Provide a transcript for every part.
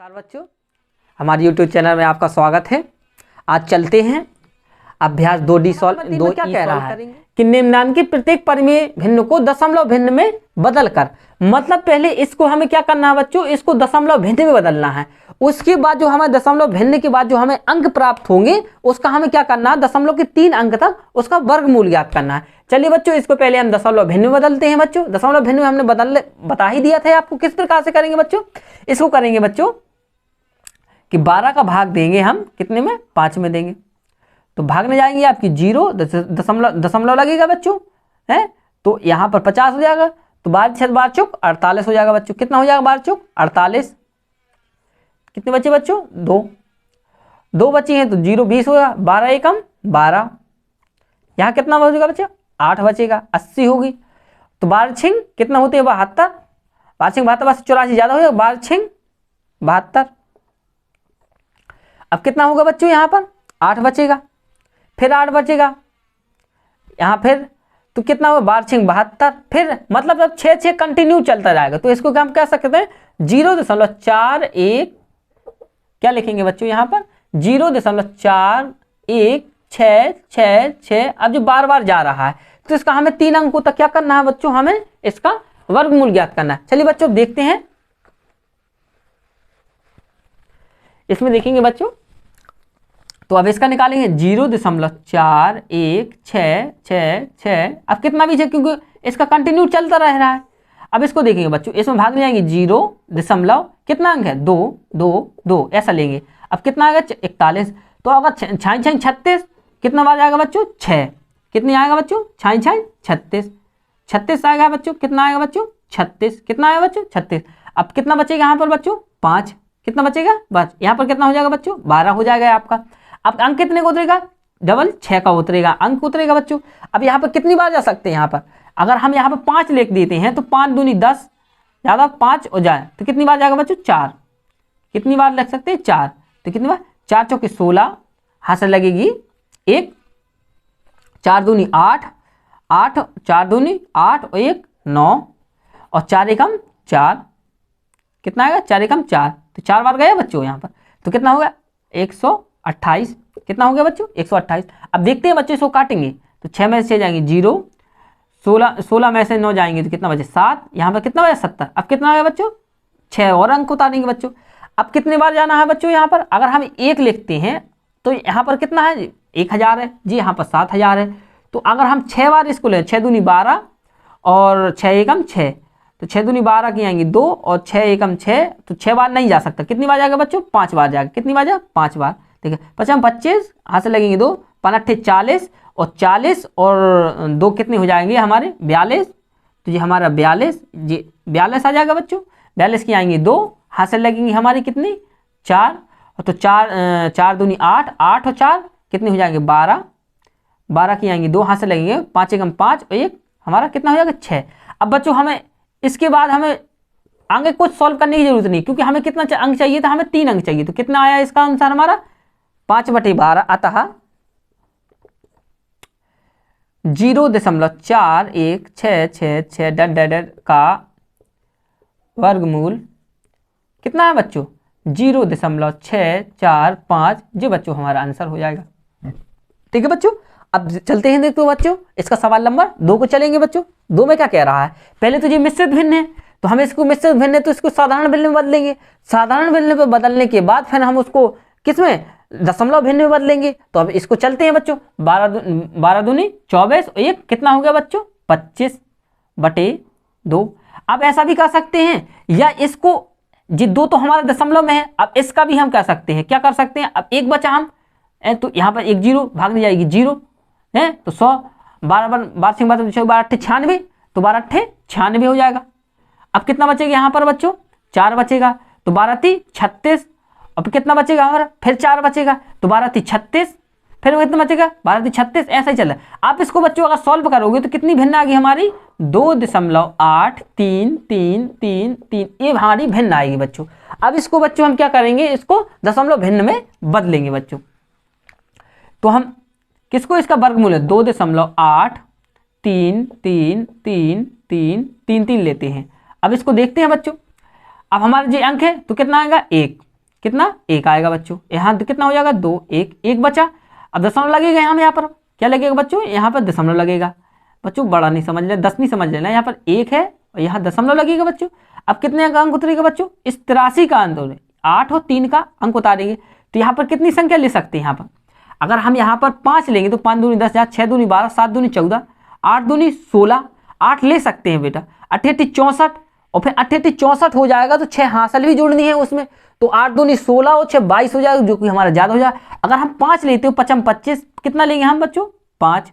नमस्कार बच्चों, हमारे YouTube चैनल में आपका स्वागत है। आज चलते हैं अभ्यास 2D सॉल्व। दो क्या कह रहा है कि निम्नांकित प्रत्येक परिमेय भिन्न को दशमलव भिन्न में बदल कर, मतलब पहले इसको हमें क्या करना है बच्चों, इसको दशमलव भिन्न में बदलना है। उसके बाद जो हमें दशमलव भिन्न के बाद जो हमें अंक प्राप्त होंगे उसका हमें क्या करना है, दशमलव के 3 अंक तक उसका वर्गमूल ज्ञात करना है। चलिए बच्चों, इसको पहले हम दशमलव भिन्न में बदलते हैं। बच्चों दशमलव भिन्न में हमने बता ही दिया था आपको किस प्रकार से करेंगे। बच्चों इसको करेंगे बच्चों कि 12 का भाग देंगे हम कितने में, 5 में देंगे, तो भाग में जाएंगे आपकी 0, दशमलव लगेगा बच्चों है, तो यहाँ पर 50 हो जाएगा, तो 12 चौक 48 हो जाएगा बच्चों। कितना हो जाएगा 12 चौक 48। कितने बचे बच्चों, 2 बचे हैं तो 0 20 होगा, 12 एकम 12, यहाँ कितना बचेगा बच्चों 8 बचेगा, 80 होगी। तो 12 छिंग कितना होते हैं 72, 12 छिंग 72, 84 ज्यादा हो जाएगा, 12 छिंग 72। अब कितना होगा बच्चों, यहाँ पर 8 बचेगा, फिर 8 बचेगा यहाँ, फिर तो कितना होगा 12 छिंग 72, फिर मतलब अब 6 कंटिन्यू चलता जाएगा। तो इसको हम कह सकते हैं 0.41, क्या लिखेंगे बच्चों यहाँ पर 0.4166। अब जो बार बार जा रहा है तो इसका हमें 3 अंकों तक क्या करना है बच्चों, हमें इसका वर्गमूल ज्ञात करना है। चलिए बच्चों देखते हैं, इसमें देखेंगे बच्चों, तो अब इसका निकालेंगे 0.4166। अब कितना भी है क्योंकि इसका कंटिन्यू चलता रह रहा है। अब इसको देखेंगे बच्चों, इसमें भाग में जाएंगे 0 कितना अंक है 2 2 2 ऐसा लेंगे। अब कितना आएगा 41, तो अगर 6 36 कितना बार जाएगा बच्चों 6, कितने आएगा बच्चों 6 36, 36 आएगा बच्चों, कितना आएगा बच्चों 36, कितना आएगा बच्चों 36। अब कितना बचेगा यहाँ पर बच्चों 5, कितना बचेगा बस, यहाँ पर कितना हो जाएगा बच्चों 12 हो जाएगा आपका। अब अंक कितने का उतरेगा, डबल 6 का उतरेगा, अंक उतरेगा बच्चों। अब यहाँ पर कितनी बार जा सकते हैं, यहाँ पर अगर हम यहाँ पर 5 लिख देते हैं तो 5 दूनी 10, ज़्यादा 5 हो जाए तो कितनी बार जाएगा बच्चों 4, कितनी बार लिख सकते हैं 4, तो कितनी बार 4 चौके 16, हाथ से लगेगी 1, 4 दूनी 8, 8 4 दूनी 8 और 1 9, और 4 एकम 4, कितना आएगा 4 एकम 4, तो 4 बार गया बच्चों यहाँ पर, तो कितना होगा 128, कितना हो गया बच्चों 128। अब देखते हैं बच्चों इसको काटेंगे तो 6 में से जाएंगे 0, 16 में से 9 जाएंगे तो कितना बचे 7, यहाँ पर कितना बचा 70। अब कितना आया बच्चों 6 और अंक उतारेंगे बच्चों। अब कितने बार जाना है बच्चों, यहाँ पर अगर हम 1 लिखते हैं तो यहाँ पर कितना है 1000 है जी, यहाँ पर 7000 है। तो अगर हम 6 बार इसको ले, 6 दूनी 12 और 6 एकम 6, तो 6 दूनी 12 की आएंगी 2 और 6 एकम 6, तो 6 बार नहीं जा सकता, कितनी बार जाएगा बच्चों 5 बार जाएगा, कितनी बार जाएगा 5 बार। ठीक है 55 25, हाथ से लगेंगे 2, 5 40, और 40 और 2 कितने हो जाएंगे हमारे 42, तो ये हमारा 42 जी 42 आ जाएगा बच्चों। 42 की आएंगी 2, हाथ से लगेंगी हमारी कितनी 4, तो 4 दूनी 8, 8 और 4 कितने हो जाएंगे 12, 12 की आएंगी 2, हाथ से लगेंगे 5 एकम 5 और 1 हमारा कितना हो जाएगा 6। अब बच्चों हमें इसके बाद हमें आगे कुछ सॉल्व करने की जरूरत नहीं, क्योंकि हमें कितना अंक चाहिए था, हमें 3 अंक चाहिए। तो कितना आया इसका आंसर हमारा 5/12, अतः 0.4166 का वर्गमूल कितना है बच्चों 0.645, जो बच्चों हमारा आंसर हो जाएगा। ठीक है बच्चों, अब चलते हैं देखो बच्चों इसका सवाल नंबर 2 को चलेंगे बच्चों। 2 में क्या कह रहा है, पहले तो ये मिश्रित भिन्न है तो हम इसको मिश्रित भिन्न है तो इसको साधारण भिन्न में बदलेंगे। साधारण भिन्न में बदलने के बाद फिर हम उसको किसमें दशमलव भिन्न में बदलेंगे। तो अब इसको चलते हैं बच्चों, 12 दूनी 24 और 1 कितना हो गया बच्चों 25/2। अब ऐसा भी कर सकते हैं, या इसको जी 2 तो हमारा दशमलव में है, अब इसका भी हम कर सकते हैं, क्या कर सकते हैं, अब 1 बचा हम तो यहाँ पर 1 0 भाग में जाएगी 0 है, तो 100 12 96, तो 12 96 हो जाएगा। अब कितना बचेगा यहाँ पर बच्चों 4 बचेगा, तो 12 36, अब कितना बचेगा हमारा फिर 4 बचेगा, तो 12 36, फिर कितना बचेगा 12 36, ऐसा ही चल रहा है। आप इसको बच्चों अगर सॉल्व करोगे तो कितनी भिन्न आ गई हमारी 2.8333, ये हमारी भिन्न आएगी बच्चों। अब इसको बच्चों हम क्या करेंगे, इसको दशमलव भिन्न में बदलेंगे बच्चों। तो हम किसको इसका वर्गमूल है 2.833333 लेते हैं। अब इसको देखते हैं बच्चों, अब हमारे जो अंक है तो कितना आएगा 1, कितना 1 आएगा बच्चों। यहाँ कितना हो जाएगा 2, 1 बचा। अब दशमलव लगेगा यहाँ यहाँ पर क्या लगेगा बच्चों, यहाँ पर दशमलव लगेगा बच्चों। बड़ा नहीं समझ लेना, 10 नहीं समझ लेना, यहाँ पर 1 है और यहाँ दशमलव लगेगा बच्चों। अब कितने का अंक उतरेगा बच्चों, इस 83 का अंक 8 और 3 का अंक उतारेंगे। तो यहाँ पर कितनी संख्या ले सकते हैं, यहाँ पर अगर हम यहाँ पर 5 लेंगे तो 5 दूनी 10, 6 दूनी 12, 7 दूनी 14, 8 दूनी 16, 8 ले सकते हैं बेटा। 88 64 और फिर 88 64 हो जाएगा तो 6 हासिल भी जोड़नी है उसमें, तो 8 दूनी 16 और 6 22 हो जाएगा, जो कि हमारा ज़्यादा हो जाएगा। अगर हम 5 लेते हो 5 25, कितना लेंगे हम बच्चों 5,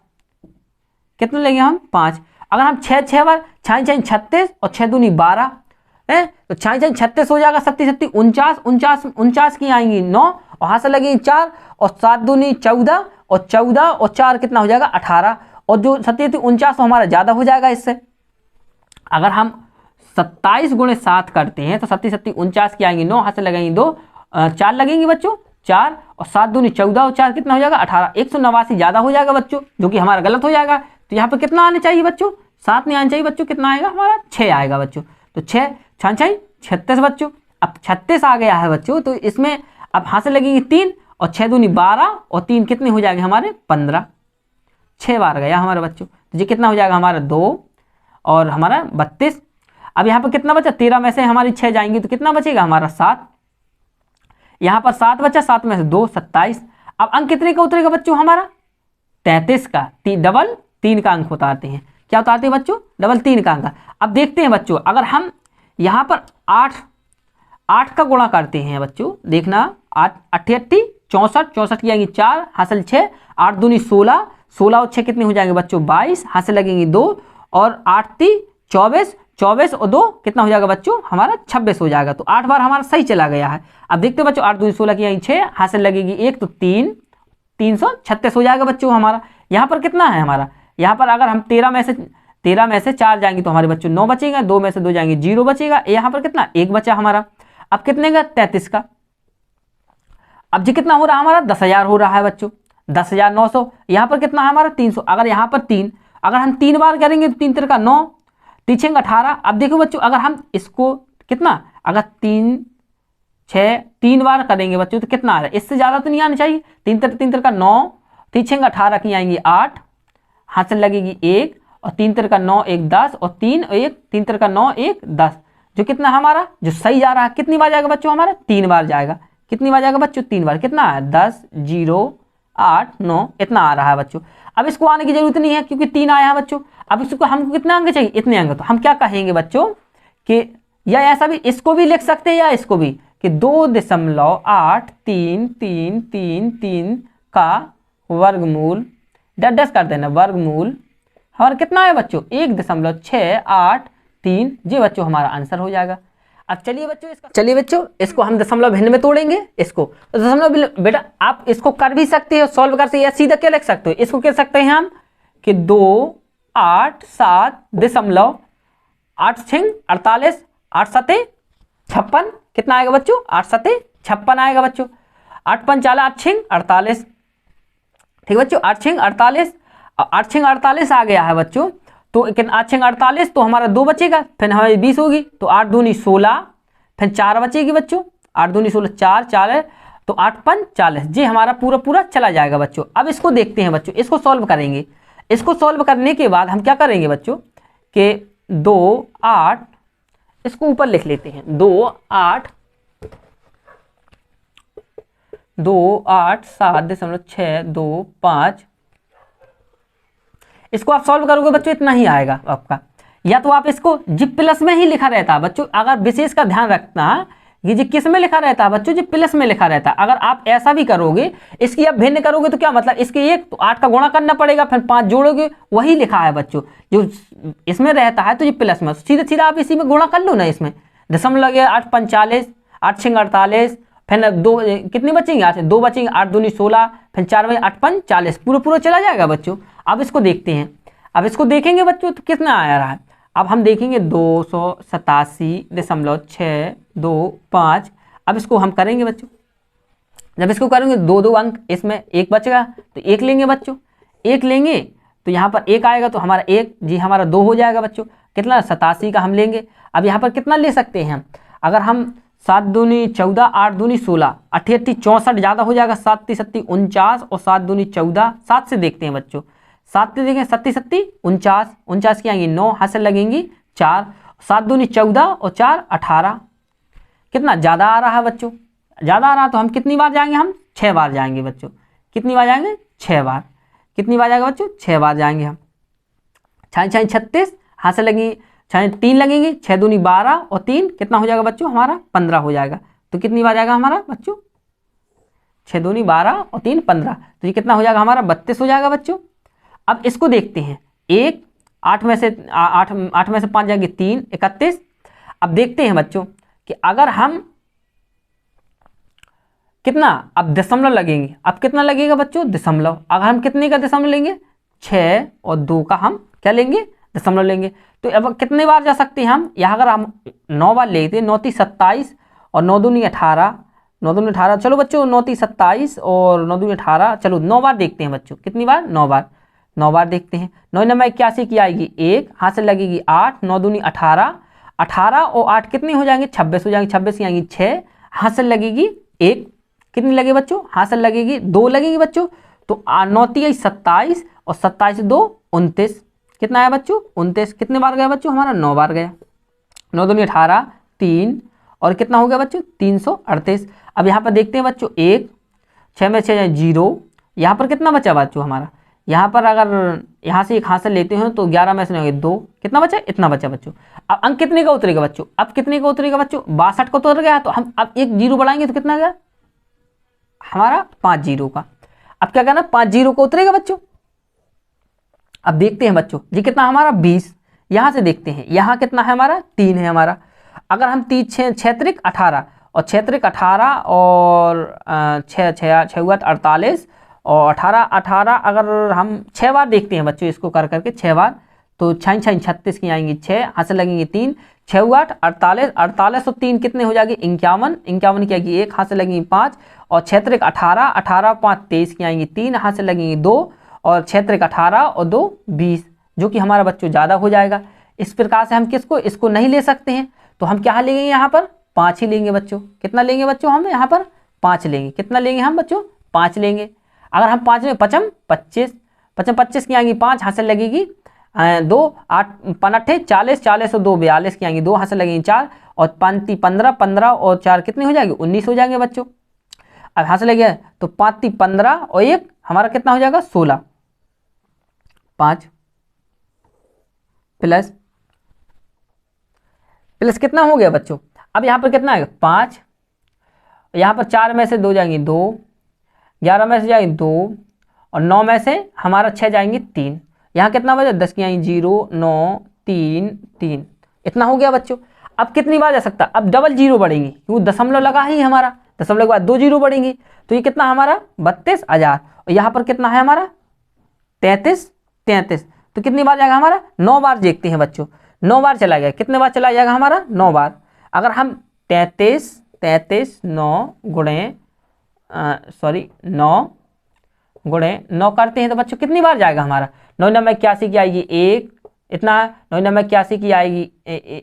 कितना लेंगे हम 5। अगर हम 6 बार 6 36 और 6 दूनी 12 है तो 6 36 हो जाएगा, 37 49 की आएंगी 9 और हासिल लगेंगी 4 और 7 दूनी 14 और 14 और 4 कितना हो जाएगा 18 और जो 37 49 हमारा ज़्यादा हो जाएगा इससे। अगर हम 27 गुणे 7 करते हैं तो 37 49 की आएंगी 9, हासिल लगेंगी 2, 4 लगेंगी बच्चों 4 और 7 दूनी 14 और 4 कितना हो जाएगा 18, 189 ज़्यादा हो जाएगा बच्चों, जो कि हमारा गलत हो जाएगा। तो यहाँ पर कितना आना चाहिए बच्चों, 7 नहीं आना चाहिए बच्चों, कितना आएगा हमारा 6 आएगा बच्चों। तो 6 6 36 बच्चों। अब 36 आ गया है बच्चों, तो इसमें अब हासिल लगेंगी 3 और 6 दूनी 12 और 3 कितने हो जाएंगे हमारे 15, 6 बार गया हमारे बच्चों। तो ये कितना हो जाएगा हमारा 2 और हमारा 32। अब यहाँ पर कितना बचा, 13 में से हमारी 6 जाएंगी तो कितना बचेगा हमारा 7, यहाँ पर 7 बचा, 7 में से 2 27। अब अंक कितने का उतरेगा बच्चों हमारा 33 का, डबल 3 का अंक उतारते हैं। क्या उतारते हैं बच्चों, डबल 3 का अंक। अब देखते हैं बच्चों, अगर हम यहाँ पर 8 का गुणा करते हैं बच्चों, देखना 8 88 64 की आएंगी 4, हासिल 6, 8 दूनी 16, 16 और 6 कितने हो जाएंगे बच्चों 22, हासिल लगेंगी 2 और 8 3 24, 24 और 2 कितना हो जाएगा बच्चों हमारा 26 हो जाएगा। तो 8 बार हमारा सही चला गया है। अब देखते हो बच्चों 8 दूनी 16 की आएंगी 6, हासिल लगेगी 1 तो 3, 336 हो जाएगा बच्चों हमारा। यहाँ पर कितना है हमारा, यहाँ पर अगर हम 13 में से 4 जाएंगे तो हमारे बच्चों 9 बचेगा, 2 में से 2 जाएंगे 0 बचेगा, यहाँ पर कितना 1 बचा हमारा। अब कितने का 33 का, अब जी कितना हो रहा है हमारा 10,000 हो रहा है बच्चों, 10,900। यहाँ पर कितना है हमारा 300। अगर यहाँ पर 3 अगर हम 3 बार करेंगे तो 3 3 9, 3 18। अब देखो बच्चों अगर हम इसको कितना, अगर 3 6 3 बार करेंगे बच्चों तो कितना आ रहा है, इससे ज़्यादा तो नहीं आना चाहिए। 3 3 9, 3 18 की आएंगी 8, हासिल लगेगी 1 और 3 3 9 1 10 और 3 1 3 3 9 1 10, जो कितना हमारा जो सही जा रहा है। कितनी बार जाएगा बच्चों हमारा 3 बार जाएगा। कितनी बार जाएगा बच्चों 3 बार। कितना है 10 0 8 9 इतना आ रहा है बच्चों। अब इसको आने की जरूरत नहीं है क्योंकि 3 आया है बच्चों। अब इसको हमको कितना अंक चाहिए, इतने अंक। तो हम क्या कहेंगे बच्चों कि या ऐसा भी इसको भी लिख सकते हैं या इसको भी कि 2.833333 का वर्गमूल डस कर देना, वर्गमूल और कितना है बच्चों 1.683। जी बच्चों हमारा आंसर हो जाएगा। अब चलिए बच्चों इसको हम दशमलव भिन्न में तोड़ेंगे। इसको तो दशमलव बेटा आप इसको कर भी सकते हो, सॉल्व कर सकते हैं या सीधा क्या लिख सकते हो, इसको कह सकते हैं हम कि 2 8 7 दशमलव 8 6 48 8 7 56 कितना आएगा बच्चों 8 7 56 आएगा बच्चों। 8 5 8 6 48 ठीक बच्चों 8 6 48 8 6 48 आ गया है बच्चों। तो 8 6 48 तो हमारा 2 बचेगा, फिर हमारी 20 होगी तो 8 दूनी 16, फिर 4 बचेगी बच्चों 8 दूनी 16 4 है तो 8 5 40। जी हमारा पूरा चला जाएगा बच्चों। अब इसको देखते हैं बच्चों, इसको सॉल्व करेंगे। इसको सॉल्व करने के बाद हम क्या करेंगे बच्चों कि 2 8 इसको ऊपर लिख लेते हैं 2 8 7.625। इसको आप सॉल्व करोगे बच्चों इतना ही आएगा आपका। या तो आप इसको जी प्लस में ही लिखा रहता है बच्चों, अगर विशेष का ध्यान रखना कि जी किस में लिखा रहता है बच्चों, जी प्लस में लिखा रहता है। अगर आप ऐसा भी करोगे, इसकी आप भिन्न करोगे तो क्या मतलब इसके 1 तो 8 का गुणा करना पड़ेगा, फिर 5 जोड़ोगे, वही लिखा है बच्चों जो इसमें रहता है। तो ये प्लस में सीधा आप इसी में गुणा कर लो ना, इसमें दशमलव लगे 8 45 8 6 48, फिर 2 कितनी बचेंगे 8 2 बचेंगे 8 दूनी 16, फिर 4 बजे 8 5 40 पूरा चला जाएगा बच्चों। अब इसको देखते हैं, अब इसको देखेंगे बच्चों तो कितना आ रहा है। अब हम देखेंगे 287.625। अब इसको हम करेंगे बच्चों, जब इसको करेंगे 2 अंक इसमें 1 बचेगा तो 1 लेंगे बच्चों, 1 लेंगे तो यहाँ पर 1 आएगा तो हमारा 1 जी हमारा 2 हो जाएगा बच्चों। कितना 87 का हम लेंगे। अब यहाँ पर कितना ले सकते हैं हम, अगर हम 7 दूनी 14, 8 दूनी 16, 8 8 64 ज़्यादा हो जाएगा, 7 3 7 49 और 7 दूनी 14। 7 से देखते हैं बच्चों, 7 से देखें 7 7 49, 49 की आएंगी 9, हाथ से लगेंगी 4, 7 दूनी 14 और 4 18। कितना ज़्यादा आ रहा है बच्चों, ज़्यादा आ रहा है तो हम कितनी बार जाएंगे, हम 6 बार जाएंगे बच्चों। कितनी बार जाएंगे, 6 बार। कितनी बार जाएगा बच्चों, 6 बार जाएंगे हम। 6 6 36, हाथ से लगेंगी 6 3 लगेंगी, 6 दूनी 12 और 3 कितना हो जाएगा बच्चों हमारा 15 हो जाएगा। तो कितनी बार जाएगा हमारा बच्चों, 6 दूनी 12 और 3 15, तो ये कितना हो जाएगा हमारा 32 हो जाएगा बच्चों। अब इसको देखते हैं, 1 8 में से 8 में से 5 जाएंगे 3 31। अब देखते हैं बच्चों कि अगर हम कितना, अब दशमलव लगेंगे, अब कितना लगेगा बच्चों दशमलव। अगर हम कितने का दशमलव लेंगे, 6 और 2 का हम क्या लेंगे, दशमलव लेंगे। तो अब कितने बार जा सकते हैं हम, यहाँ अगर हम 9 बार लेते, 9 3 27 और 9 दूनी 18, 9 दूनी 18, चलो बच्चों 9 3 27 और 9 दूनी 18, चलो 9 बार देखते हैं बच्चों। कितनी बार, 9 बार। 9 बार देखते हैं। 9 9 81 की आएगी 1, हाथ से लगेगी 8, 9 दूनी 18, 18 और 8 कितनी हो जाएंगे 26 हो जाएंगे, 26 की आएंगी 6, हाथ से लगेगी 1, कितनी लगे बच्चों, हाथ से लगेगी 2 लगेगी बच्चों। तो 9 3 27 और 27 2 29, कितना आया बच्चों 29। कितने बार गया बच्चों हमारा, 9 बार गया। 9 दूनी 18 3 और कितना हो गया बच्चों 338। अब यहाँ पर देखते हैं बच्चों 1 6 में 6 0, यहाँ पर कितना बचा बच्चों हमारा, यहाँ पर अगर यहाँ से एक हाथ से लेते हैं तो 11 में से 2, कितना बचा, इतना बचा बच्चों। अब अंक कितने का उतरेगा बच्चों, अब कितने का उतरेगा बच्चों 62 का उतर गया। तो हम अब एक जीरो बढ़ाएंगे तो कितना गया हमारा 5 जीरो का। अब क्या करना, 5 जीरो को उतरेगा बच्चों। अब देखते हैं बच्चों जी कितना हमारा 20, यहां से देखते हैं यहाँ कितना है हमारा 3 है हमारा। अगर हम 3 6 त्रिक 18 और 6 त्रिक 18 और 6 6 6 48 और 18 18, अगर हम 6 बार देखते हैं बच्चों इसको कर करके 6 बार, तो 6 6 36 की आएंगी 6, हाथ से लगेंगे 3, 6 8 48 48 और 3 कितने हो जाएगी 51, 51 की आएगी 1, हाथ से लगेंगी 5 और 6 त्रिक 18 18 5 23 की आएंगी 3, हाथ से लगेंगी 2 और 6 त्रिक 18 और 2 20, जो कि हमारा बच्चों ज़्यादा हो जाएगा। इस प्रकार से हम किसको, इसको नहीं ले सकते हैं, तो हम क्या लेंगे यहाँ पर 5 ही लेंगे बच्चों। कितना लेंगे बच्चों हम यहाँ पर 5 लेंगे। कितना लेंगे हम बच्चों 5 लेंगे। अगर हम 5 में 5 25 25 की आएंगी 5, हाथ से लगेगी 2 8 5 40 40 और 2 42 की आएंगी 2, हाथ से लगेंगी 4 और 5 15 15 और 4 कितने हो जाएंगे 19 हो जाएंगे बच्चों। अब हाथ से लगे तो 5 15 और 1 हमारा कितना हो जाएगा 16, 5 प्लस प्लस कितना हो गया बच्चों। अब यहाँ पर कितना आएगा 5, यहाँ पर 4 में से 2 जाएंगी 2, 11 में से जाएंगे 2 और 9 में से हमारा 6 जाएंगे 3, यहाँ कितना बचा 10 की आएंगी 0 9 3 3, इतना हो गया बच्चों। अब कितनी बार जा सकता, अब डबल जीरो बढ़ेंगी क्योंकि दशमलव लगा ही हमारा, दशमलव के बाद 2 जीरो बढ़ेंगी, तो ये कितना हमारा 32,000 और यहाँ पर कितना है हमारा 33, तो कितनी बार जाएगा हमारा 9 बार देखते हैं बच्चों। 9 बार चला गया, कितने बार चला जाएगा हमारा 9 बार। अगर हम 33 9 गुणे 9 गुणे 9 करते हैं तो बच्चों कितनी बार जाएगा हमारा 9 9 में 81 की आएगी 1, इतना 9 9 में 81 की आएगी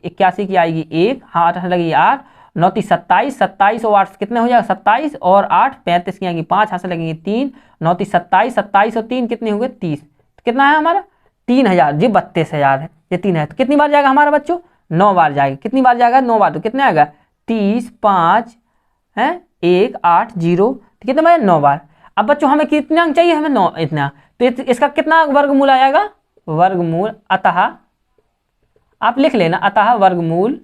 81 की आएगी 1, हाँ 8 लगेगी 8, 9 3 27 27 और 8 कितने हो जाएगा 27 और 8 35 की आएगी 5, हाथ से लगेंगे 3, 9 3 27 27 और 3 कितने हो गए 30, तो कितना है हमारा 3000 जी 32,000 है, ये 3 है। तो कितनी बार जाएगा हमारा बच्चों 9 बार जाएगा। कितनी बार जाएगा 9 बार, तो कितने आएगा 30 5 है 1 8 0, तो कितने बार 9 बार। अब बच्चों हमें कितना अंक चाहिए, हमें 9 इतना, तो इसका कितना वर्गमूल आएगा, वर्गमूल अतः आप लिख लेना, अतः वर्गमूल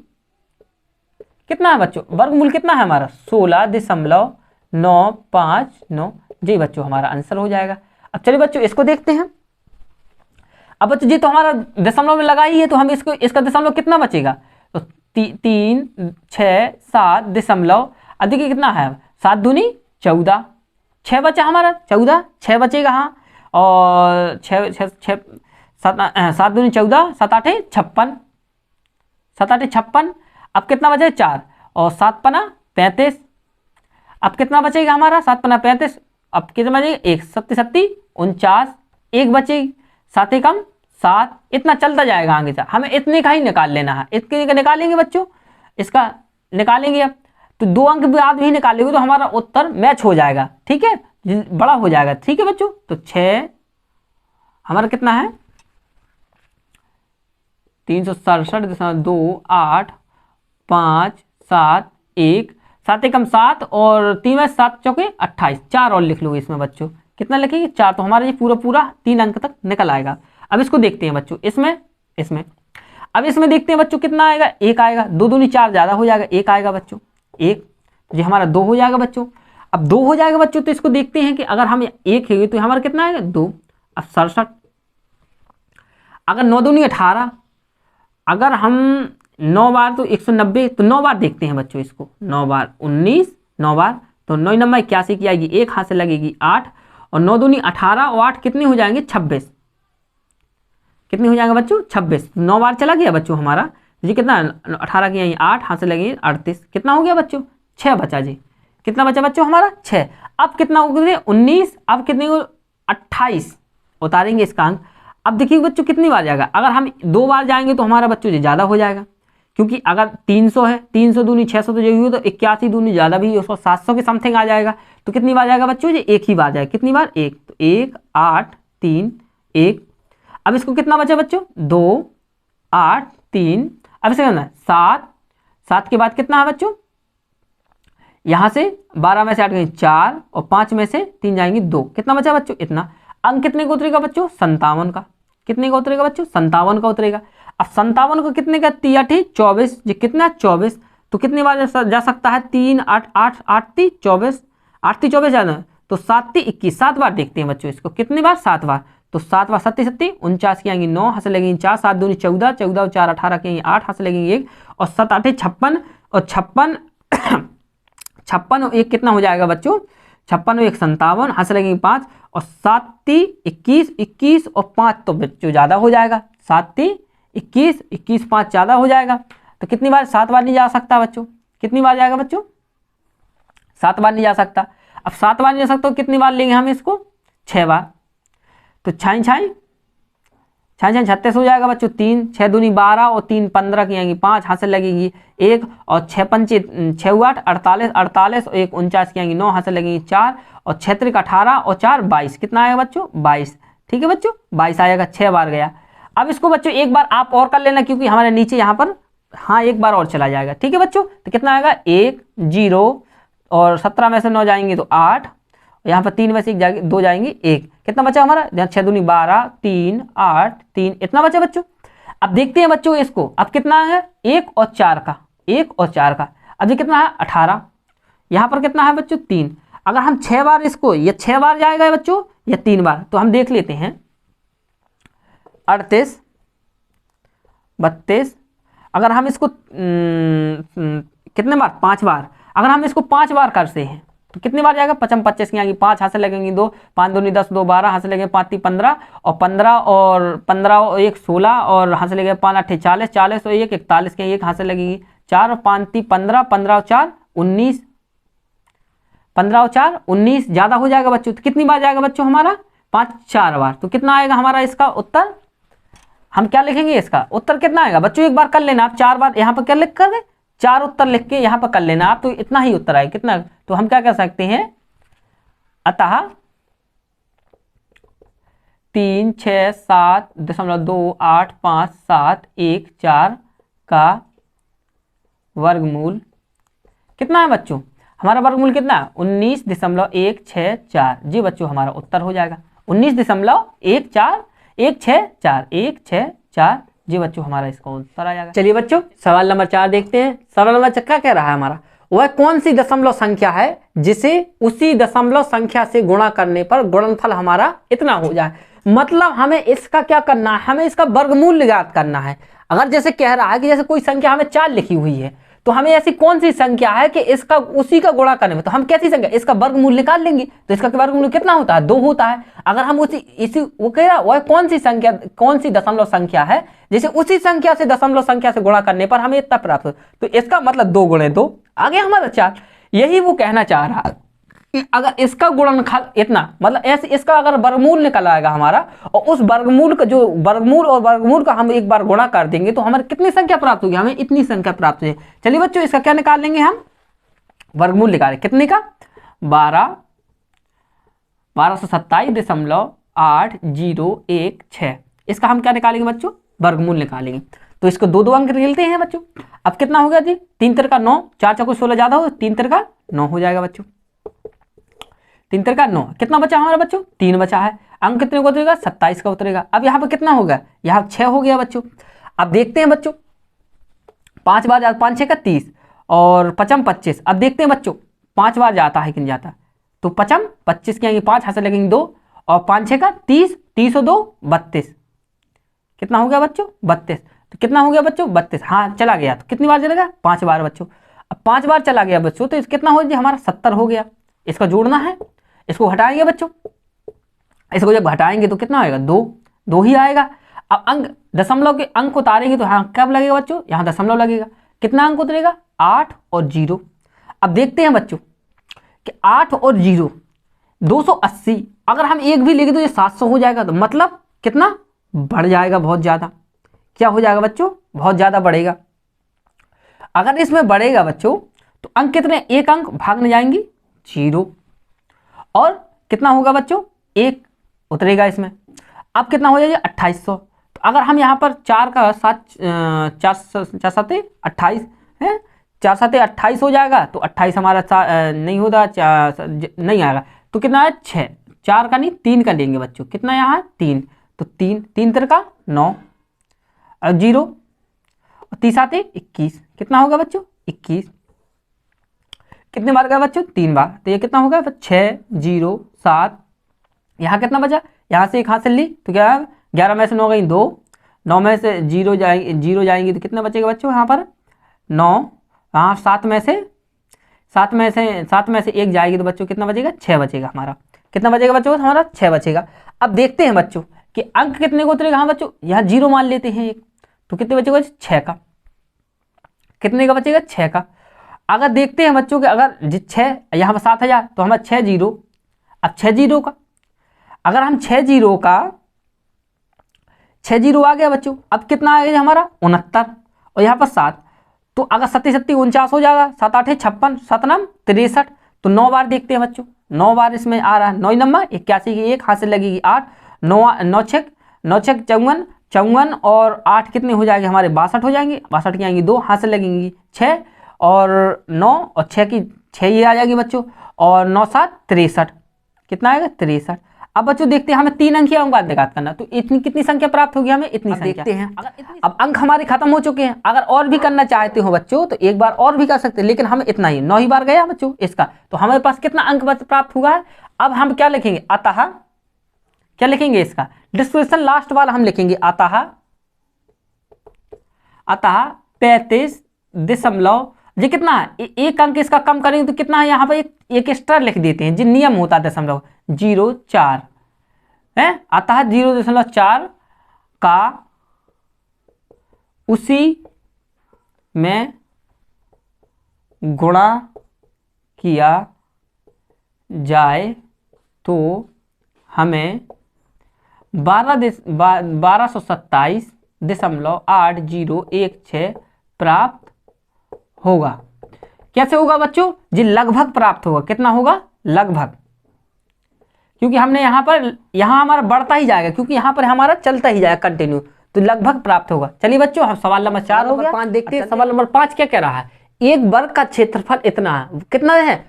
कितना है बच्चों, वर्गमूल कितना है हमारा 16.959 जी बच्चों हमारा आंसर हो जाएगा। अब चलिए बच्चों इसको देखते हैं। अब बच्चों जी तो हमारा दशमलव में लगा ही है, तो हम इसको इसका दशमलव कितना बचेगा, तो 3 6 7 दशमलव, देखिए कितना है 7 दूनी 14, 6 बचा हमारा 14, 6 बचेगा हाँ, और 6 7 दूनी 14 7 8 56, 7 8 56, अब कितना बचे 4 और 7 पना 35, अब कितना बचेगा हमारा 7 पना 35, अब कितना बचेगा 1 7 7 49, 1 बचेगी 7 एकम 7, इतना चलता जाएगा आगे से, हमें इतने का ही निकाल लेना है, इतने का निकालेंगे बच्चों, इसका निकालेंगे अब, तो 2 अंक बाद भी निकालेंगे तो हमारा उत्तर मैच हो जाएगा, ठीक है, बड़ा हो जाएगा, ठीक है बच्चों। तो 6 हमारा कितना है 367.285 7 एकम 7 और 3 में 7 चौके 28, 4 और लिख लो इसमें बच्चों, कितना लिखेंगे 4, तो हमारा ये पूरा पूरा 3 अंक तक निकल आएगा। अब इसको देखते हैं बच्चों, इसमें अब इसमें देखते हैं बच्चों कितना आएगा, 1 आएगा, 2 दूनी 4 ज्यादा हो जाएगा, 1 आएगा बच्चों, 1 तो ये हमारा 2 हो जाएगा बच्चों। अब 2 हो जाएगा बच्चों, तो इसको देखते हैं कि अगर हम 1 है तो हमारा कितना आएगा 2। अब 67, अगर 9 दूनी 18, अगर हम 9 बार तो 190, तो 9 बार देखते हैं बच्चों इसको, 9 बार 19, 9 बार तो 9 नंबर 81 की आएगी, 1 हाथ से लगेगी 8 और 9 दूनी 18 और 8 कितने हो जाएंगे 26, कितने हो जाएंगे बच्चों 26, 9 बार चला गया बच्चों हमारा जी, कितना 18 की आएगी 8 हाथ से लगेगी 38, कितना हो गया बच्चों 6 बचा जी, कितना बचा बच्चों हमारा 6। अब कितना हो गया 19, अब कितने 28 उतारेंगे इसका अंक। अब देखिए बच्चों कितनी बार जाएगा, अगर हम 2 बार जाएंगे तो हमारा बच्चों ये ज़्यादा हो जाएगा, क्योंकि अगर 300 है, 300 दूनी 600 तो जो तो 81 दूनी ज़्यादा भी 700 के समथिंग आ जाएगा, तो कितनी बार जाएगा बच्चों ये 1 ही बार जाएगा, कितनी बार 1, तो 1 8 3 1। अब इसको कितना बचा बच्चों 2 8 3, अब इसे करना 7, 7 के बाद कितना है बच्चों, यहाँ से 12 में से 8 गई 4 और 5 में से 3 जाएंगी 2, कितना बचा बच्चों इतना। अंक कितने का उतरेगा बच्चों 57 का, कितने का उतरेगा बच्चों 57 का उतरेगा। अब 57 को कितने का 3 24, ये कितना 24, तो कितनी बार जा सकता है 3 8 8 8 3 24, 8 3 24 जाना, तो 7 3 21, 7 बार देखते हैं बच्चों इसको, कितनी बार 7 बार, तो 7 बार 7 7 49 की आएंगी 9 हाथ से लगेंगी 4, 7 दूनी 14, 14 और 4 18 की आएंगी 8 हाथ से लगेंगी 1 और 7 8 56 और 56 56 और 1 कितना हो जाएगा बच्चों 56 और 1 57 हाथ से लगेंगे 5 और 7 3 21 21 और 5 तो बच्चों ज़्यादा हो जाएगा, 7 3 21 21 5 ज़्यादा हो जाएगा, तो कितनी बार 7 बार नहीं जा सकता बच्चों, कितनी बार जाएगा बच्चों 7 बार नहीं जा सकता। अब 7 बार नहीं जा सकता तो कितनी बार लेंगे हम इसको 6 बार, तो 6 6 36 हो जाएगा बच्चों, 3 6 दूनी 12 और 3 15 की आएंगी 5 हाथ से लगेगी 1 और 6 5 6 8 48 48 और 1 49 की आएंगी 9 हाथ से लगेगी 4 और 6 3 18 और 4 22, कितना आएगा बच्चों 22, ठीक है बच्चों 22 आएगा, 6 बार गया। अब इसको बच्चों एक बार आप और कर लेना, क्योंकि हमारे नीचे यहाँ पर हाँ एक बार और चला जाएगा, ठीक है बच्चों। तो कितना आएगा 1 0 और 17 में से 9 जाएंगे तो 8, यहाँ पर 3 में से 1 जाएंगे 2 जाएंगे 1, कितना बचा हमारा 6 दूनी 12 3 8 3, इतना बचा बच्चों। अब देखते हैं बच्चों इसको, अब कितना है 1 और 4 का, 1 और 4 का, अब ये कितना है 18, यहाँ पर कितना है बच्चों 3, अगर हम 6 बार इसको, ये 6 बार जाएगा बच्चों या 3 बार, तो हम देख लेते हैं 38 32, अगर हम इसको कितने बार 5 बार, अगर हम इसको 5 बार करते हैं तो कितनी बार जाएगा 55 25 की आएगी 5 हाथ से लगेंगी 2 5 दूनी 10 2 12 हाथ से लगेंगे 5 3 15 और 15 और 1 16 और हाथ से लगेगा 5 8 40 40 और 1 41 की 1 हाथ से लगेगी 4 और 5 3 15 15 और 4 19 15 और 4 19 ज़्यादा हो जाएगा बच्चों, तो कितनी बार जाएगा बच्चों हमारा 5 4 बार, तो कितना आएगा हमारा इसका उत्तर, हम क्या लिखेंगे इसका उत्तर कितना आएगा बच्चों, एक बार कर लेना आप 4 बार, यहाँ पर क्या लिख कर 4 उत्तर लिख के यहाँ पर कर लेना आप, तो इतना ही उत्तर आएगा कितना, तो हम क्या कर सकते हैं अतः 3 6 7.28571 का वर्गमूल कितना है बच्चों, हमारा वर्गमूल कितना 19.164, जी बच्चों हमारा उत्तर हो जाएगा 19.164 जी बच्चों हमारा इसका उत्तर आ जाएगा। चलिए बच्चों सवाल नंबर 4 देखते हैं। सवाल नंबर 4 क्या कह रहा है हमारा, वह कौन सी दशमलव संख्या है जिसे उसी दशमलव संख्या से गुणा करने पर गुणनफल हमारा इतना हो जाए। मतलब हमें इसका क्या करना है, हमें इसका वर्गमूल ज्ञात करना है। अगर जैसे कह रहा है कि जैसे कोई संख्या हमें 4 लिखी हुई है, तो हमें ऐसी कौन सी संख्या है कि इसका उसी का गुणा करने में, तो हम कैसी संख्या इसका वर्गमूल निकाल लेंगे, तो इसका वर्गमूल कितना होता है 2 होता है। अगर हम वो कह रहा वह कौन सी संख्या, कौन सी दशमलव संख्या है जैसे उसी संख्या से दशमलव संख्या से गुणा करने पर हमें इतना प्राप्त हो, तो इसका मतलब 2 गुणे 2 आ गया हमारा 4। यही वो कहना चाह रहा है कि अगर इसका गुणनफल इतना, मतलब ऐसे इसका अगर वर्गमूल निकल आएगा हमारा, और उस वर्गमूल का जो वर्गमूल और वर्गमूल का हम एक बार गुणा कर देंगे तो हमारे कितनी संख्या प्राप्त होगी, हमें इतनी संख्या प्राप्त होगी। चलिए बच्चों इसका क्या निकाल लेंगे हम, वर्गमूल निकालें कितने का 1227.8016। इसका हम क्या निकालेंगे बच्चों, वर्गमूल निकालेंगे। तो इसको दो दो अंक निकलते हैं बच्चों। अब कितना हो गया जी, 3 3 का 9, 4 4 16 ज्यादा हो, 3 3 का 9 हो जाएगा बच्चों। 3 3 का 9, कितना बचा हमारा बच्चों, 3 बचा है। अंक कितने का उतरेगा, 27 का उतरेगा। अब यहाँ पर कितना होगा, यहाँ 6 हो गया बच्चों। अब देखते हैं बच्चों, 5 बार जाता, 5 6 का 30 और 5 25। अब देखते हैं बच्चों 5 बार जाता है कि नहीं जाता। तो 5 25 के आएंगे 5, हाथ से लगेंगे 2 और 5 6 का 30, 30 और 2 32। कितना हो गया बच्चों, 32। तो कितना हो गया बच्चों, 32। हाँ चला गया, तो कितनी बार चलेगा, 5 बार बच्चों। अब 5 बार चला गया बच्चों, तो कितना हो गया हमारा 70 हो गया। इसका जोड़ना है, इसको हटाएंगे बच्चों। इसको जब हटाएंगे तो कितना आएगा, 2 2 ही आएगा। अब अंक दशमलव के अंक उतारेंगे तो हाँ कब लगेगा बच्चों, यहाँ दशमलव लगेगा। कितना अंक उतरेगा, 8 और 0। अब देखते हैं बच्चों कि 8 और 0 280। अगर हम एक भी लेंगे तो ये 700 हो जाएगा। तो मतलब कितना बढ़ जाएगा, बहुत ज़्यादा। क्या हो जाएगा बच्चों, बहुत ज़्यादा बढ़ेगा। अगर इसमें बढ़ेगा बच्चों तो अंक कितने, एक अंक भागने जाएंगे 0 और कितना होगा बच्चों, 1 उतरेगा इसमें। अब कितना हो जाएगा 2800। तो अगर हम यहाँ पर 4 का 7 4 7 28 है, 4 7 28 हो जाएगा। तो 28 हमारा नहीं होगा, नहीं आएगा। तो कितना है 6, 4 का नहीं 3 का लेंगे बच्चों। कितना यहाँ 3, तो 3 3 3 का 9 और 0 और 3 7 21। कितना होगा बच्चों 21। कितने बार गया बच्चों, 3 बार। तो ये कितना होगा 6 0 7। यहाँ कितना बचा, यहाँ से एक हाथ से ली तो क्या है 11 में से 9 गई 2, 9 में से 0 जाएंगी तो कितना बचेगा बच्चों यहाँ पर 9। हाँ 7 में से 1 जाएगी तो बच्चों कितना बचेगा, 6 बचेगा हमारा। कितना बचेगा बच्चों, हमारा 6 बचेगा। अब देखते हैं बच्चों कि अंक कितने को उतरेगा। हाँ बच्चों यहाँ 0 मान लेते हैं एक, तो कितने बचेगा 6 का। कितने का बचेगा, 6 का। अगर देखते हैं बच्चों कि अगर 6 यहाँ पर 7000 तो हमारा 6 0। अब 6 0 का अगर हम 6 0 का 6 0 आ गया बच्चों। अब कितना आ गया हमारा 69 और यहाँ पर 7। तो अगर 7 7 49 हो जाएगा, 7 8 56, 7 9 63। तो 9 बार देखते हैं बच्चों, 9 बार इसमें आ रहा है। 9 नंबर 81 की 1 हाथ से लगेगी 8, 9 6 54 54 और 8 कितने हो जाएंगे हमारे 62 हो जाएंगे। 62 की आएंगी 2 हाथ से लगेंगी 6 और 9 और 6 की 6 ही आ जाएगी बच्चों और 9 7 63। कितना आएगा 63। अब बच्चों देखते हैं हमें 3 अंक की अंक निकाल करना। तो इतनी कितनी संख्या प्राप्त होगी हमें, इतनी संख्या। देखते हैं अब अंक हमारे खत्म हो चुके हैं। अगर और भी करना चाहते हो बच्चों तो एक बार और भी कर सकते हैं, लेकिन हमें इतना ही 9 ही बार गया बच्चों इसका। तो हमारे पास कितना अंक प्राप्त हुआ है। अब हम क्या लिखेंगे, अतः क्या लिखेंगे इसका डिस्क्रिप्शन लास्ट वाला हम लिखेंगे अतः 35 दशमलव। ये कितना है, एक अंक इसका कम करेंगे तो कितना है, यहाँ पर एक एक्स्ट्रा लिख देते हैं जो नियम होता है दशमलव 0.4 है। अतः 0.4 का उसी में गुणा किया जाए तो हमें 1227.8016 प्राप्त होगा। कैसे होगा बच्चों, जी लगभग प्राप्त होगा। कितना होगा, लगभग, क्योंकि हमने यहाँ हमारा बढ़ता ही जाएगा, क्योंकि यहाँ पर हमारा चलता ही जाएगा कंटिन्यू। तो लगभग प्राप्त होगा। चलिए बच्चों हम सवाल नंबर 4 हो गया। 5 देखते हैं। सवाल नंबर 5 क्या कह रहा है, एक वर्ग का क्षेत्रफल इतना है। कितना है,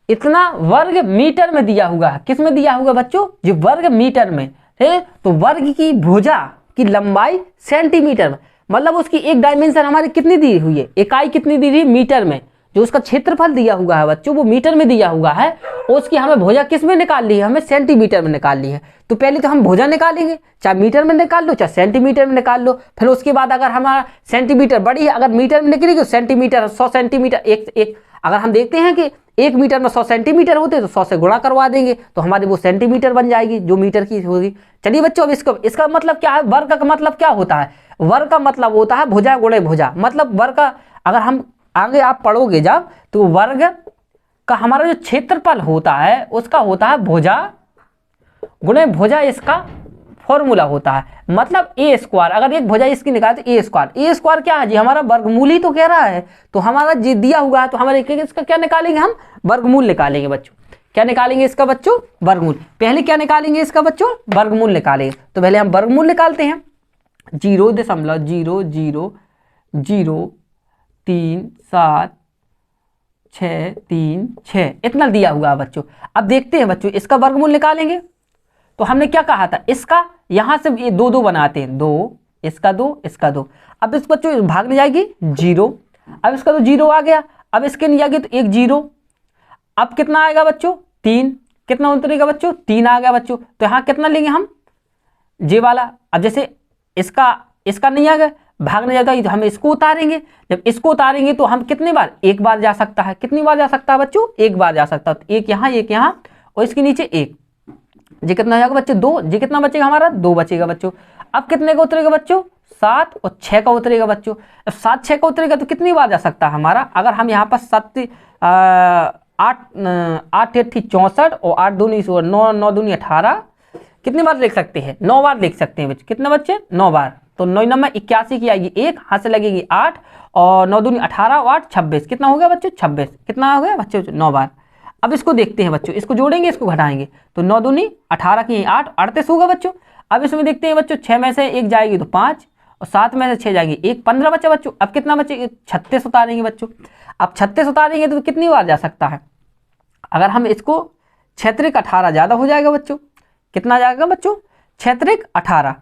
इतना वर्ग मीटर में दिया हुआ है। किस में दिया हुआ बच्चों, जो वर्ग मीटर में है। तो वर्ग की भुजा की लंबाई सेंटीमीटर में, मतलब उसकी एक डायमेंशन हमारी कितनी दी हुई है, इकाई कितनी दी हुई मीटर में। जो उसका क्षेत्रफल दिया हुआ है बच्चों वो मीटर में दिया हुआ है। उसकी हमें भुजा किस में निकाल ली है, हमें सेंटीमीटर में निकाल ली है। तो पहले तो हम भुजा निकालेंगे, चाहे मीटर में निकाल लो चाहे सेंटीमीटर में निकाल लो। फिर उसके बाद अगर हमारा सेंटीमीटर बड़ी है, अगर मीटर में निकलेगी तो सेंटीमीटर 100 सेंटीमीटर एक अगर हम देखते हैं कि 1 मीटर में 100 सेंटीमीटर होते तो 100 से गुणा करवा देंगे तो हमारी वो सेंटीमीटर बन जाएगी जो मीटर की होगी। चलिए बच्चों अब इसका मतलब क्या है, वर्ग का मतलब क्या होता है। वर्ग का मतलब होता है भुजा गुणे भुजा। मतलब वर्ग का अगर हम आगे आप पढ़ोगे जब, तो वर्ग का हमारा जो क्षेत्रफल होता है उसका होता है भुजा गुणे भुजा इसका फॉर्मूला होता है, मतलब ए स्क्वायर, अगर एक भुजा इसकी निकाले तो ए स्क्वायर क्या है जी, हमारा वर्गमूल ही तो कह रहा है, तो हमारा जी दिया हुआ है, तो हमारे इसका क्या निकालेंगे हम, वर्गमूल निकालेंगे बच्चों। क्या निकालेंगे इसका बच्चों, वर्गमूल। पहले क्या निकालेंगे इसका बच्चों, वर्गमूल निकालेंगे। तो पहले हम वर्गमूल निकालते हैं, 0.00037636 इतना दिया हुआ है बच्चों। अब देखते हैं बच्चों इसका वर्गमूल निकालेंगे। तो हमने क्या कहा था, इसका यहां से ये 2 2 बनाते हैं, 2 इसका 2 इसका 2। अब इस बच्चों भागने जाएगी 0, अब इसका तो 0 आ गया, अब इसके नहीं जाएगी तो 1 0। अब कितना आएगा बच्चों, 3, कितना उतरेगा बच्चों, 3 आ गया बच्चों। तो यहाँ कितना लेंगे हम, जे वाला। अब जैसे इसका नहीं आ गया, भागने जाता है तो हम इसको उतारेंगे, जब इसको उतारेंगे तो हम कितनी बार, एक बार जा सकता है, कितनी बार जा सकता है बच्चों, एक बार जा सकता है। तो एक यहाँ और इसके नीचे 1, जी कितना जाएगा बच्चों, 2, जी कितना बचेगा हमारा, 2 बचेगा बच्चों। अब कितने का उतरेगा बच्चों, 7 और 6 का उतरेगा बच्चों। अब 7 6 का उतरेगा तो कितनी बार जा सकता है हमारा, अगर हम यहाँ पर 8 8 8 64 और 8 2 9 9 2 18, कितनी बार लिख सकते हैं, 9 बार लिख सकते हैं बच्चे। कितने बच्चे, 9 बार। तो 9 नंबर 81 की आएगी 1, हाथ से लगेगी 8 और 9 2 18 और 8 26, कितना हो गया बच्चों, 26। कितना हो गया बच्चों, 9 बार। अब इसको देखते हैं बच्चों, इसको जोड़ेंगे इसको घटाएंगे, तो 9 2 18 की 8 38 होगा बच्चों। अब इसमें देखते हैं बच्चों, 6 में से 1 जाएगी तो 5 और 7 में से 6 जाएगी 1, 15 बच्चा बच्चों। अब कितना बच्चे, 36 उतारेंगे बच्चों। अब 36 उतारेंगे तो कितनी बार जा सकता है, अगर हम इसको 6 18 ज़्यादा हो जाएगा बच्चों, कितना जाएगा बच्चों, 6 18।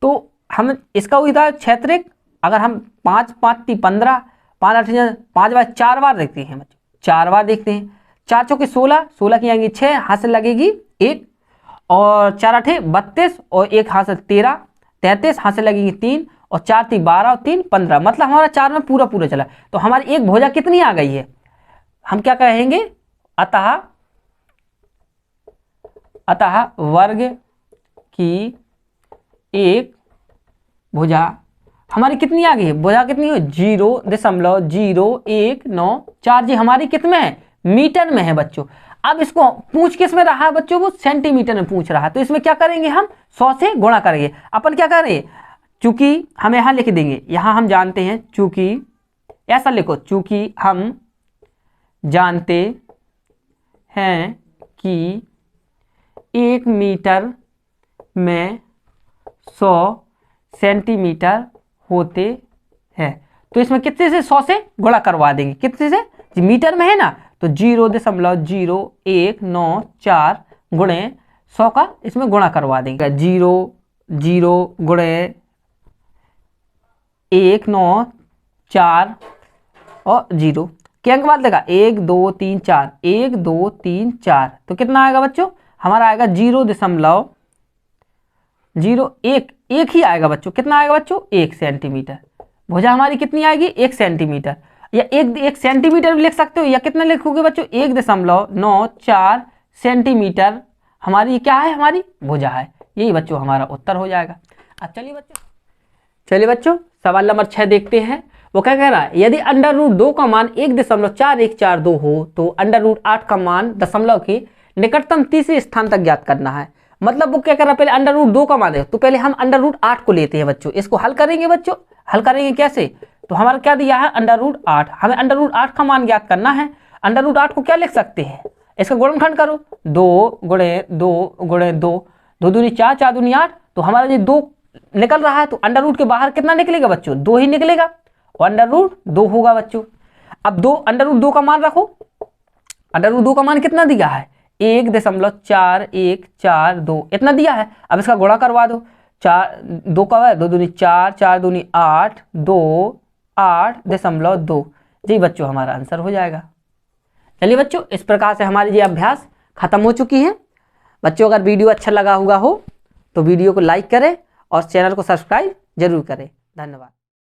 तो हम इसका उधर 6, अगर हम 5 5 15 5 8 5 बार 4 बार देखते हैं बच्चों, 4 बार देखते हैं। 4 चौके 16, 16 की आएंगी 6, हाथ से लगेगी 1 और 4 8 32 और 1 हाथ से 13 33, हाथ से लगेगी 3 और 4 3 12 और 3 15, मतलब हमारा 4 में पूरा चला। तो हमारी एक भुजा कितनी आ गई है, हम क्या कहेंगे, अतः वर्ग की एक भुजा हमारी कितनी आ गई है, भुजा कितनी है, 0.0194 जी हमारी कितने है, मीटर में है बच्चों। अब इसको पूछ किस में रहा है बच्चों, वो सेंटीमीटर में पूछ रहा है, तो इसमें क्या करेंगे हम, 100 से गुणा करेंगे। अपन क्या करें, चूंकि हम यहां लिख देंगे, यहां हम जानते हैं, चूंकि ऐसा लिखो, चूंकि हम जानते हैं कि 1 मीटर में 100 सेंटीमीटर होते हैं, तो इसमें कितने से 100 से गुणा करवा देंगे, कितने से, मीटर में है ना, तो 0.0194 गुणे 100 का इसमें गुणा करवा देंगे। 0 गुणे 194 और 0 के अंक बाद देगा 1 2 3 4 1 2 3 4, तो कितना आएगा बच्चों, हमारा आएगा 0.01 ही आएगा बच्चों। कितना आएगा बच्चों, 1 सेंटीमीटर। भुजा हमारी कितनी आएगी, 1 सेंटीमीटर, या 1 सेंटीमीटर भी लिख सकते हो, या कितना लिखोगे बच्चों, 1.94 सेंटीमीटर हमारी क्या है, हमारी भुजा है। यही बच्चों हमारा उत्तर हो जाएगा। अब चलिए बच्चों सवाल नंबर 6 देखते हैं। वो क्या कह रहा है, यदि √2 का मान 1.4142 हो तो √8 का मान दशमलव के निकटतम तीसरे स्थान तक ज्ञात करना है। मतलब वो क्या कर रहा है, पहले √2 का मान है, तो पहले हम √8 को लेते हैं बच्चों, इसको हल करेंगे बच्चों। हल करेंगे कैसे, तो हमारा क्या दिया है, √8, हमें √8 का मान ज्ञात करना है। √8 को क्या लिख सकते हैं, इसका गुणनखंड करो, 2 गुणे 2 गुणे 2, 2 दूनी 4 4 दूनी 8, तो हमारा ये 2 निकल रहा है, तो √ के बाहर कितना निकलेगा बच्चों, 2 ही निकलेगा, √2 होगा बच्चों। अब √2 का मान रखो, √2 का मान कितना दिया है, 1.4142 इतना दिया है। अब इसका गुणा करवा दो, 4 2 का है, 2 दूनी 4 4 दूनी 8 2 8.2, जी बच्चों हमारा आंसर हो जाएगा। चलिए बच्चों इस प्रकार से हमारी ये अभ्यास खत्म हो चुकी है। बच्चों अगर वीडियो अच्छा लगा हुआ हो तो वीडियो को लाइक करें और चैनल को सब्सक्राइब जरूर करें। धन्यवाद।